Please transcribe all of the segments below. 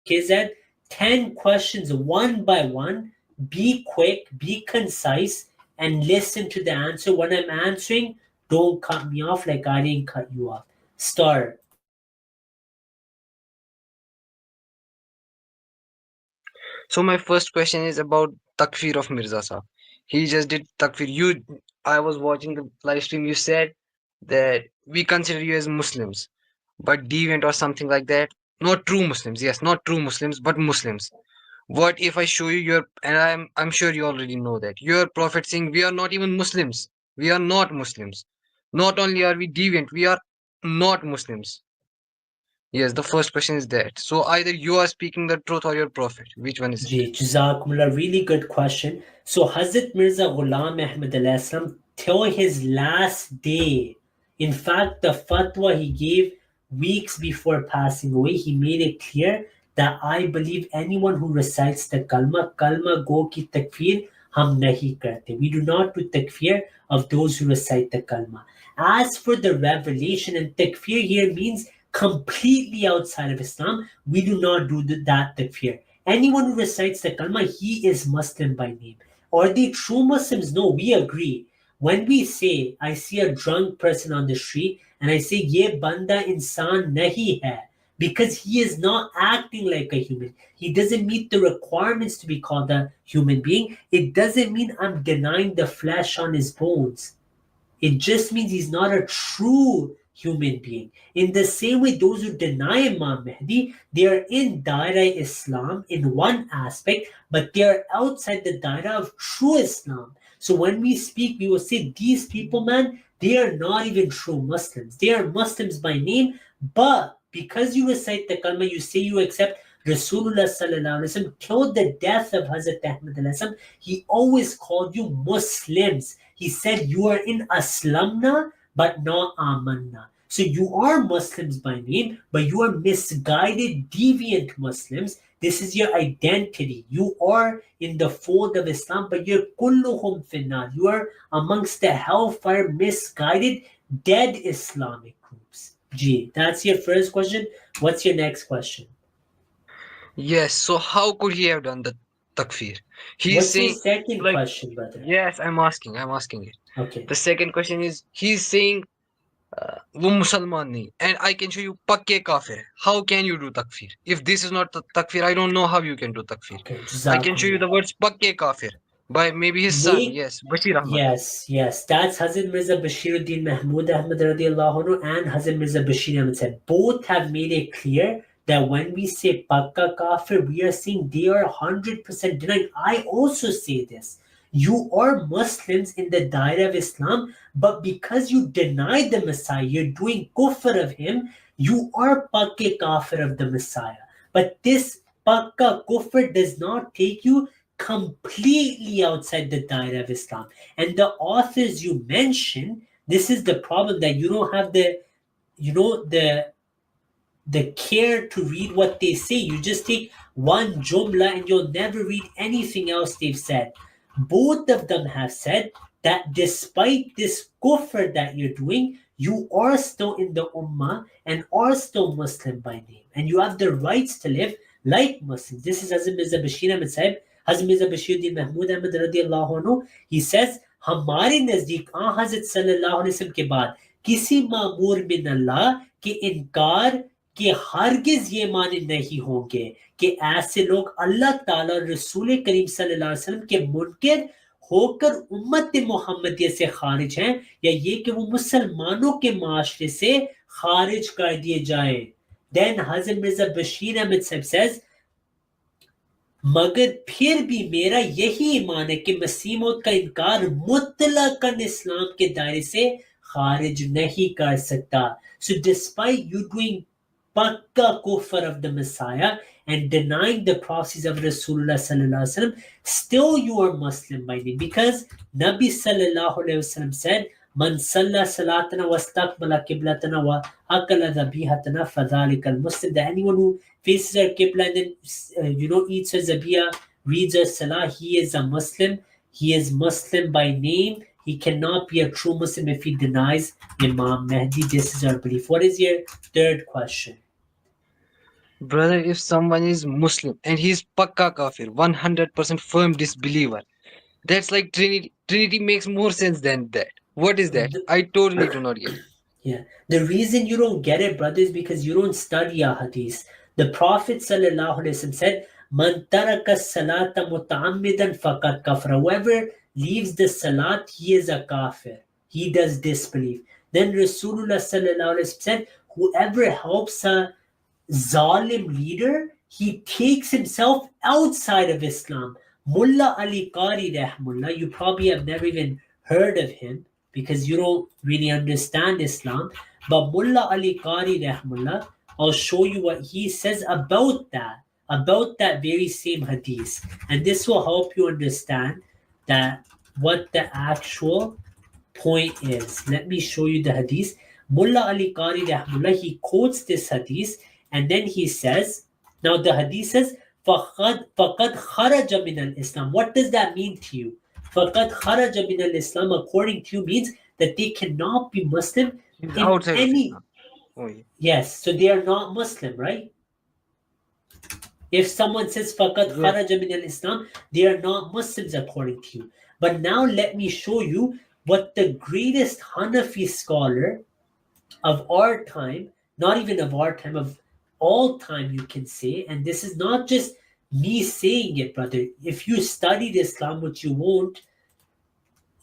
KZ, 10 questions one by one. Be quick, be concise, and listen to the answer. When I'm answering, don't cut me off like I didn't cut you off. Start. So my first question is about takfir of Mirza Sahab. He just did takfir. I was watching the live stream. You said that we consider you as Muslims, but deviant or something like that. Not true Muslims. Yes, not true Muslims, but Muslims. What if I show you your, and I'm sure you already know that your prophet saying we are not even Muslims. We are not Muslims. Not only are we deviant, we are not Muslims. Yes, the first question is that. So either you are speaking the truth or your prophet. Which one is it? Jazakumullah, really good question. So Hazrat Mirza Ghulam Ahmad till his last day, in fact, the fatwa he gave weeks before passing away, he made it clear that I believe anyone who recites the kalma go ki takfir, hum nahi karte. We do not do takfir of those who recite the kalma. As for the revelation, and takfir here means completely outside of Islam, we do not do that takfir. Anyone who recites the kalma, he is Muslim by name. Are they true Muslims? No, we agree. When we say, I see a drunk person on the street and I say, ye banda insan nahi hai, because he is not acting like a human. He doesn't meet the requirements to be called a human being. It doesn't mean I'm denying the flesh on his bones. It just means he's not a true human being. In the same way, those who deny Imam Mahdi, they are in Daira Islam in one aspect, but they are outside the Daira of true Islam. So when we speak, we will say these people, man, they are not even true Muslims. They are Muslims by name, but because you recite the kalma, you say you accept Rasulullah sallallahu alaihi wasallam till the death of Hazrat Ahmad alaihi salam, he always called you Muslims. He said you are in Aslamna but not Amanna. So you are Muslims by name, but you are misguided, deviant Muslims. This is your identity. You are in the fold of Islam, but you're kulluhum finnar. You are amongst the hellfire, misguided, dead Islamic groups. Gee, that's your first question. What's your next question? Yes, so how could he have done the takfir? He is What's your saying, second like, question, brother? yes, I'm asking it. Okay. The second question is, he's saying, वो मुसलमान नहीं, and I can show you पक्के काफिर है. How can you do takfir? If this is not takfir, I don't know how you can do takfir. Okay. I can show you Jazakumullah. the words पक्के काफिर by maybe his son, Make yes, Bashir Ahmad. Yes. That's Hazrat Mirza Bashiruddin Mahmud Ahmad radiallahu anhu and Hazrat Mirza Bashir Ahmad said. Both have made it clear that when we say Pakka KAAFIR, we are saying they are 100% denying. I also say this. You are Muslims in the Daira of Islam, but because you deny the Messiah, you're doing kuffar of him, you are Pakka KAAFIR of the Messiah. But this Pakka kuffar does not take you completely outside the Daira of Islam. And the authors you mentioned, this is the problem, that you don't have the care to read what they say. You just take one jumla and you'll never read anything else they've said. Both of them have said that despite this kufr that you're doing, you are still in the ummah and are still Muslim by name. And you have the rights to live like Muslims. This is Hazrat Mirza Bashir Ahmad Sahib, Hazrat Mirza Bashiruddin Mahmud Ahmad radiallahu anhu. He says, हमारे नजदीक आ हजरत सल्लल्लाहु अलैहि वसल्लम के बाद किसी मामूर बिन अल्लाह के इनकार कि हरगिज ये माने नहीं होंगे कि ऐसे लोग अल्लाह ताला और रसूल करीम सल्लल्लाहु अलैहि वसल्लम के मुनकिर होकर उम्मत मोहम्मदिया से खारिज हैं, या ये कि वो मुसलमानों के माशरे से खारिज कर दिए जाए. Then Hazrat Mirza Bashir Ahmad says, मगर फिर भी मेरा यही ईमान है कि मसीह मौत का इनकार मुतलकन इस्लाम के दायरे से खारिज नहीं कर सकता. So despite you doing Pakka kufr of the Messiah and denying the prophecies of Rasulullah sallallahu alaihi wasallam, still you are Muslim by name, because Nabi sallallahu alaihi wasallam said, "Man salla salatana wastaqbala qiblatana wa akala dhabihatana fadhalika al-Muslim." That anyone who faces our qibla and then eats our zabiyah, reads our salah, he is a Muslim. He is Muslim by name. He cannot be a true Muslim if he denies Imam Mahdi. This is our belief. What is your third question? Brother, if someone is Muslim and he's Pakka KAAFIR, 100% firm disbeliever, that's like Trinity. Trinity makes more sense than that. What is that? I totally do not get. Yeah. The reason you don't get it, brother, is because you don't study a hadith. The Prophet ﷺ said, Man taraka salata muta'ammidan faqad kafra. Whoever leaves the salat, he is a kafir. He does disbelief. Then Rasulullah ﷺ said, whoever helps a zalim leader, he takes himself outside of Islam. Mullah Ali Qari Rahmullah, you probably have never even heard of him because you don't really understand Islam. But Mullah Ali Qari Rahmullah, I'll show you what he says about that very same hadith. And this will help you understand that what the actual point is. Let me show you the hadith. Mullah Ali Qari Rahmullah, he quotes this hadith and then he says, now the hadith says, فَقَدْ خَرَجَ مِنَ الْإِسْلَامِ. What does that mean to you? فَقَدْ خَرَجَ مِنَ الْإِسْلَامِ, according to you, means that they cannot be Muslim He's in outside of any... Islam. Oh, yeah. Yes, so they are not Muslim, right? If someone says فَقَدْ خَرَجَ مِنَ الْإِسْلَامِ, they are not Muslims according to you. But now let me show you what the greatest Hanafi scholar of our time, not even of our time, of all time, you can say, and this is not just me saying it, brother. If you studied Islam, which you won't,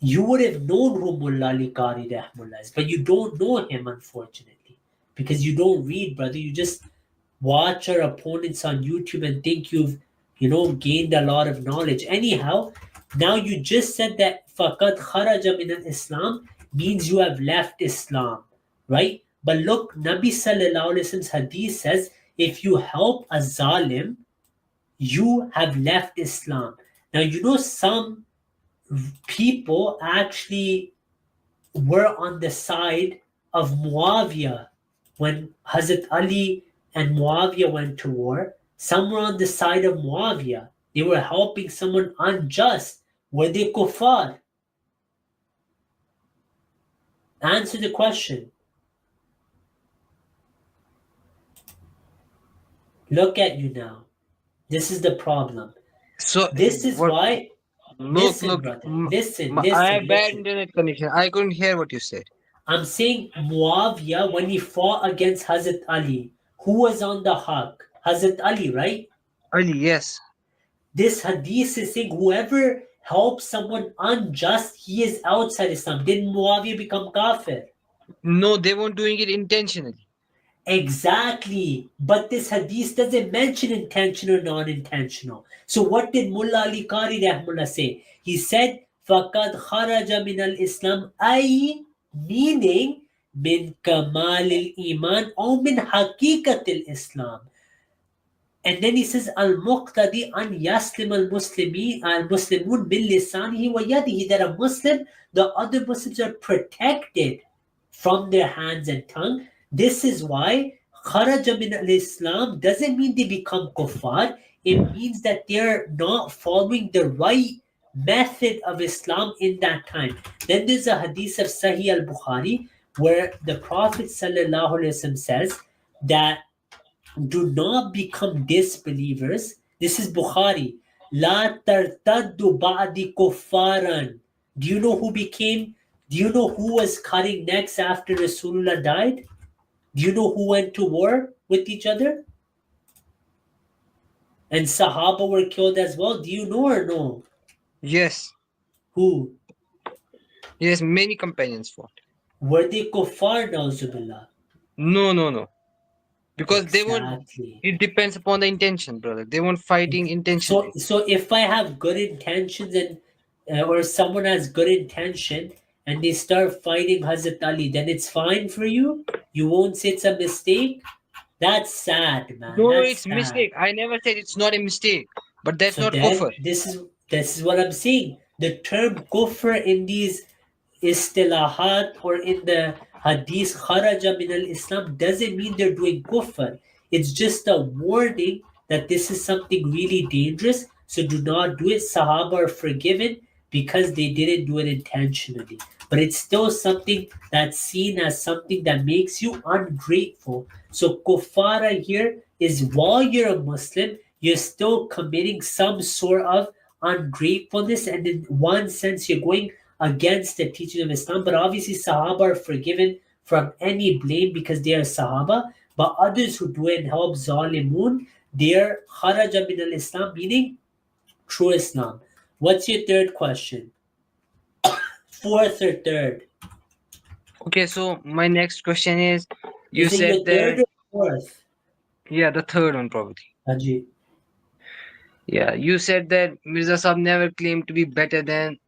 you would have known who Mullah Ali Qari Rahmullah is, but you don't know him, unfortunately, because you don't read, brother. You just watch our opponents on YouTube and think you've, gained a lot of knowledge. Anyhow, now you just said that فَقَدْ خَرَجَ مِنَ الْإِسْلَامِ means you have left Islam, right? But look, Nabi Sallallahu Alaihi Wasallam's hadith says, if you help a zalim, you have left Islam. Now, some people actually were on the side of Muawiyah when Hazrat Ali and Muawiyah went to war. Some were on the side of Muawiyah. They were helping someone unjust. Were they kuffar? Answer the question. Look at you now. This is the problem. So This is what? why. Listen, Look. brother. Listen, I have bad listen. internet connection. I couldn't hear what you said. I'm saying Muawiyah, when he fought against Hazrat Ali, who was on the haqq? Hazrat Ali, right? Ali, yes. This hadith is saying whoever helps someone unjust, he is outside Islam. Did Muawiyah become kafir? No, they weren't doing it intentionally. Exactly. But this hadith doesn't mention intentional or non-intentional. So what did Mullah Ali Qari Rahmullah say? He said, فَقَدْ خَرَجَ مِنَ الْإِسْلَامِ أي, meaning min kamal al-iman or min haqiqat al-Islam. And then he says, al-muqtadi an yaslim al-muslimun bil lisanihi wa yadihi, that a Muslim, the other Muslims are protected from their hands and tongue. This is why kharaja min al-Islam doesn't mean they become kuffar. It means that they're not following the right method of Islam in that time. Then there's a hadith of Sahih al-Bukhari where the Prophet ﷺ says that do not become disbelievers. This is Bukhari. La tartaddu ba'di kuffaran. Do you know who was cutting necks after Rasulullah died? Do you know who went to war with each other? And Sahaba were killed as well. Do you know or no? Yes. Who? Yes, many companions fought. Were they kuffar, na'uzubillah? No. Because exactly. they won't. It depends upon the intention, brother. They weren't fighting intentionally. So if I have good intentions and or someone has good intention and they start fighting Hazrat Ali, then it's fine for you? You won't say it's a mistake? That's sad, man. No, That's it's sad. mistake. I never said it's not a mistake. But that's So not then, kuffar. This is what I'm saying. The term kuffar in these istilahat or in the hadith kharaja min al-Islam doesn't mean they're doing kuffar. It's just a warning that this is something really dangerous. So do not do it. Sahaba are forgiven because they didn't do it intentionally. but it's still something that's seen as something that makes you ungrateful. So kuffara here is while you're a Muslim, you're still committing some sort of ungratefulness, and in one sense, you're going against the teaching of Islam. But obviously, Sahaba are forgiven from any blame because they are Sahaba. But others who do it and help Zalimun, they're kharaja min al Islam, meaning true Islam. What's your third question? Fourth or third? Okay, so my next question is, you Is it said your third that, or fourth? yeah, the third one probably. Haji. Yeah, you said that Mirza Sahib never claimed to be better than